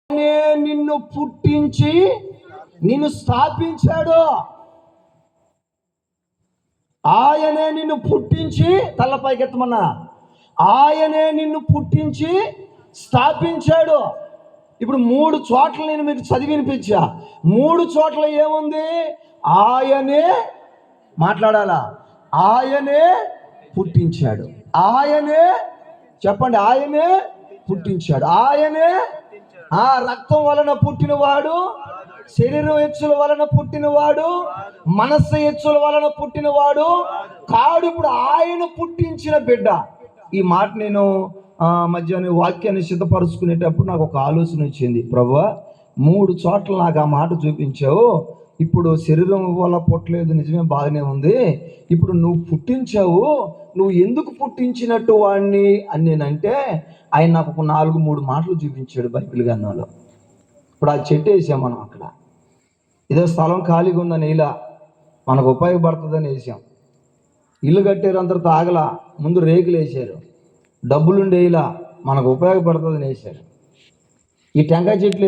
నిన్ను పుట్టించి నిన్ను స్థాపించాడు. ఆయనే నిన్ను పుట్టించి తలపైకెత్తమన్నా, ఆయనే నిన్ను పుట్టించి స్థాపించాడు. ఇప్పుడు 3 చోట్ల నేను మీకు చదివి వినిపించా. 3 చోట్ల ఏముంది? ఆయనే మాట్లాడాలా, ఆయనే పుట్టించాడు. ఆయనే చెప్పండి, ఆయనే పుట్టించాడు. ఆయనే రక్తం వలన పుట్టినవాడు, శరీరం హెచ్చుల వలన పుట్టినవాడు, మనస్సు హెచ్చుల వలన పుట్టినవాడు కాడు. ఇప్పుడు ఆయన పుట్టించిన బిడ్డ. ఈ మాట నేను మధ్యాహ్నం వాక్యాన్ని సిద్ధపరుచుకునేటప్పుడు నాకు ఒక ఆలోచన వచ్చింది. ప్రభువా, 3 చోట్ల నాకు ఆ మాట చూపించావు. ఇప్పుడు శరీరం వల్ల పుట్టలేదు, నిజమే, బాగానే ఉంది. ఇప్పుడు నువ్వు పుట్టించావు, నువ్వు ఎందుకు పుట్టించినట్టు వాడిని అని నేనంటే ఆయన నాకు ఒక 4-3 మాటలు చూపించాడు బైబిల్ గ్రంథంలో. ఇప్పుడు ఆ చెట్టు వేసాం మనం, అక్కడ ఏదో స్థలం ఖాళీగా ఉందని ఇలా మనకు ఉపయోగపడుతుందని వేసాం. ఇల్లు కట్టారు, అందరితో ఆగలా, ముందు రేకులు వేసారు. డబ్బులుండే ఇలా మనకు ఉపయోగపడుతుందని వేశారు. ఈ టెంకాయ చెట్లు